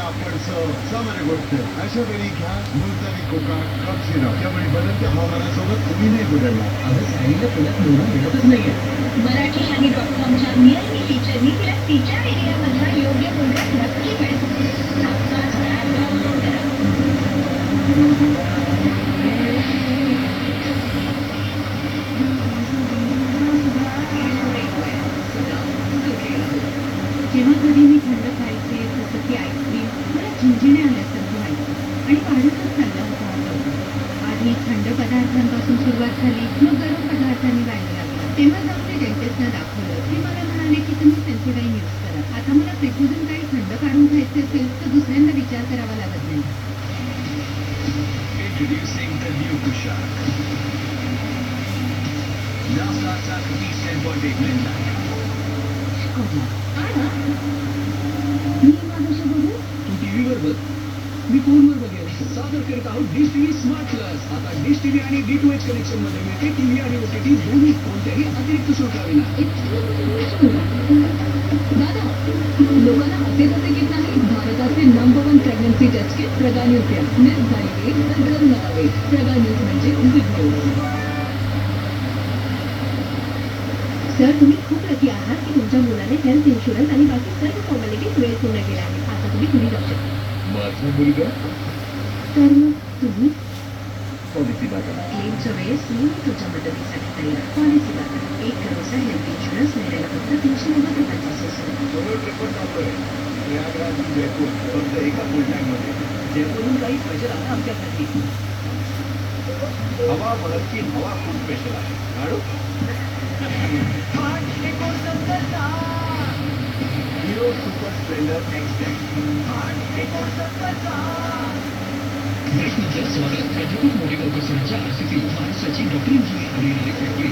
सामान्य गोष्ट अशा वेळी घ्या मुलतानी कोका कप सिरप. त्यामुळे बदलत्या हवामानासोबत तुम्ही नाही बदलला. अगं साईला पुण्यात नवरा मिळतच नाहीये. मराठीहानी.com च्या नियमित फीचरनी तिला तिच्या एरियामधला योग्य मुलगा नक्की मिळेल. आत्ताच ॲप डाउनलोड करा. जेव्हा कधी मी थंड खायचे जसं की आईस्क्रीम मला झिंझिण्या आल्यासारखं व्हायचं आणि वाढतच चालला होता हा प्रॉब्लेम. आधी थंड पदार्थांपासून सुरुवात झाली, मग गरम पदार्थांनी व्हायला लागला. तेव्हा जाऊन ते डेंटिस्टला दाखवलं. ते मला म्हणाले की तुम्ही सेन्सोडाईन यूज करा. आता मला फ्रीजमधून काही थंड काढून खायचे असेल तर दुसऱ्यांदा विचार करावा लागत नाही. Introducing the new Kushak. Now starts our 10.8 midnight. मी माझ्याशी बोलू? तू टीव्हीवर बघ, मी फोनवर बघेन. सादर करत आहोत डिश टीव्ही स्मार्ट प्लस. आता डिश टीव्ही आणि D2H कनेक्शन मध्ये मिळते टीव्ही आणि OTT दोन्ही कोणत्याही अतिरिक्त शुल्काविना. दादा, लोकांना असे तसे किट नाही. भारताचे number 1 pregnancy test kit Prega news घ्या. मिस झाली तर घर नकावे. प्रगा न्यूज म्हणजे गुड न्यूज. सर, तुम्ही खूप लकी आहात की तुमच्या मुलाने हेल्थ इन्शुरन्स आणि बाकी सर्व फॉर्मॅलिटीज वेळ पूर्ण केल्या आहेत. आता तुम्ही घरी जाऊ शकता. माझा मुलगा तर मग तुम्ही पॉलिसी बाजार. क्लेमच्या वेळेस मी तुमच्या मदतीसाठी तयार. पॉलिसी बाजार 1 करोडचा हेल्थ इन्शुरन्स मिळायला फक्त 390 रुपयाचा असेल. सोलो ट्रिपल चालू आहे. प्रयागराज टू जयपूर फक्त एका फुल टाइम मध्ये. जयपूरहून काही स्पेशल आहे आमच्यासाठी. हवा महलची हवा खूप स्पेशल आहे. काढू हिरो सुपर स्प्लेंडर एक्स10. स्वागत प्रथम मोठी लोकसंख्या RCC महाराष्ट्राची डॉक्टर इंजिनियर फॅक्टरी.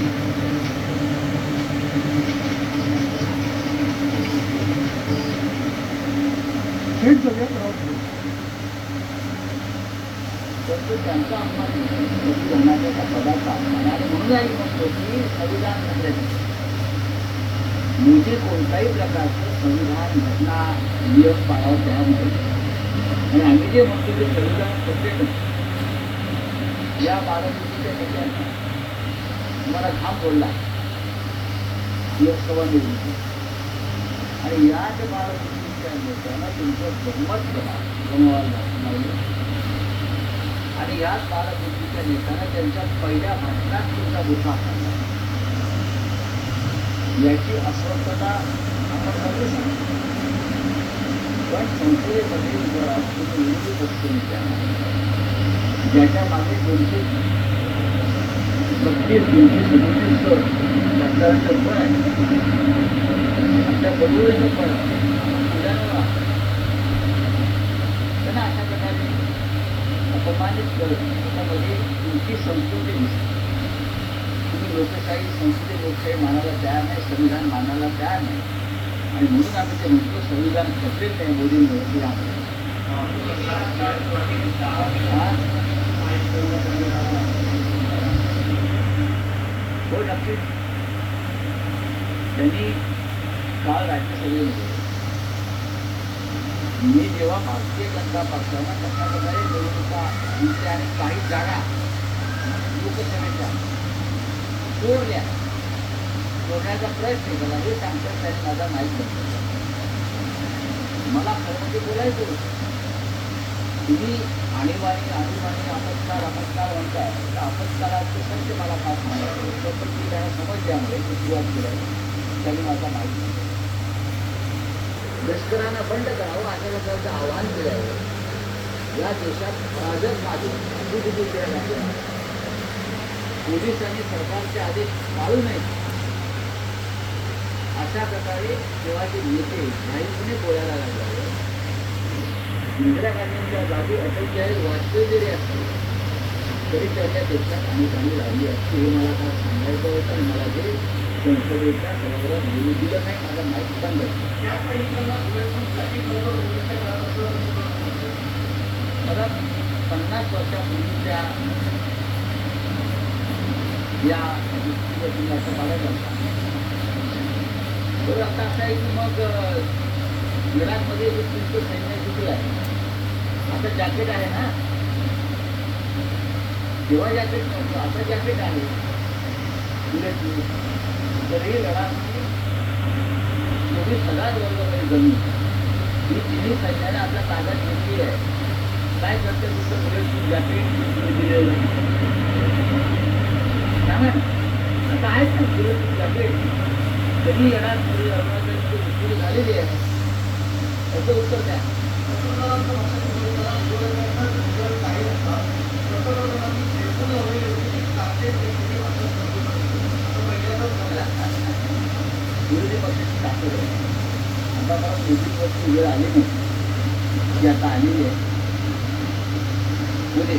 थेट जाऊया प्रवास. परंतु त्यांचा संविधानाचा पदार्थ आणि म्हणूनही म्हणतो की संविधान नसल्याने म्हणजे कोणत्याही प्रकारचं संविधान घटना नियम पाळावं त्यामध्ये. आणि आम्ही जे म्हणतो ते संविधान प्रत्येक या बाळामुलीच्या नेत्यांना तुम्हाला घाम बोलला लोकसभा निवडणुकीत आणि याच बाळामुलीच्या नेत्यांना तुमचं बहुमत गमवायला लावलं. आणि याच बाळामुलीच्या नेत्यानं त्यांच्या पहिल्या भाषणात तुमचा बुथा खाल्ला. याची अस्वस्थता आपण समजू शकतो. पण संसदेमध्ये उभं राहून तुम्ही विरोधी पक्षनेत्या ज्याच्या मागे 232-237 मतदारांचं पण आहे, आपल्या बरोबरीचं पण त्यांना अशा प्रकारे अपमानित करत त्याच्यामध्ये तुमची संस्कृती दिसते. तुम्ही लोकशाही संस्कृती लोकशाही मानायला तयार नाही, संविधान मानायला तयार नाही. आणि म्हणून आम्ही ते म्हणतो संविधान खचलेच नाही मोदींमुळे. हो नक्कीच त्यांनी काल राज्यसभेमध्ये मी जेव्हा भारतीय जनता पक्षानं कशा प्रकारे निवडणुका जिंकल्या आणि काही जागा लोकसभेच्या सोडण्याचा प्रयत्न केला हे सांगतात त्यांनी माझा माहीत नसतं. मला खरं म्हणजे बोलायचं होतं. तुम्ही आणीबाणी आपत्कार म्हणताय. त्या आपत्काराचं सत्य मला खास म्हणायचं होतं. पण मी त्यांना समजल्यामुळे मी सुरुवात केली त्यांनी माझा माहीत नसतं. लष्करानं बंड करावं अशा प्रकारचं आव्हान केलं. या देशात भाजप माधून पोलिसांनी सरकारचे आदेश पाळू नयेत अशा प्रकारे जेव्हा ते नेते जाहीरपणे बोलायला लागले. इंदिरा गांधींच्या जागी अटल बिहारी वाजपेयी जरी असते तरी त्यांच्या देशात अनेकांनी लागली असते. हे मला काय सांगायचं होतं. आणि मला जे संसदेच्या सभागृहात बोलू दिलं नाही मला माहीत सांगत. मला 50 वर्षापूर्वीच्या या गोष्टीबद्दल असं बघायचं होतं. तर आता असं आहे की मग इराकमध्ये जे तुमचं सैन्य टोपी आहे, आता जॅकेट आहे ना. तेव्हा जॅकेट नव्हतं, आता जॅकेट आहे. तरीही लढा एवढी सगळ्यात वर्ग जमीन ही तिन्ही सैन्याने आपल्या ताब्यात घेतली आहे. काय करते तुमचं बुलेट जॅकेट दिलेलं सांगा ना. आता आहेत ना बुलेट जॅकेट, कधी येणार सुरू झालेली आहे, त्याचं उत्तर द्या. विरोधी पक्षाची ताकद आहे. आता मला मोठी वस्तू वेळ आली नाही, जी आता आलेली आहे. पुढे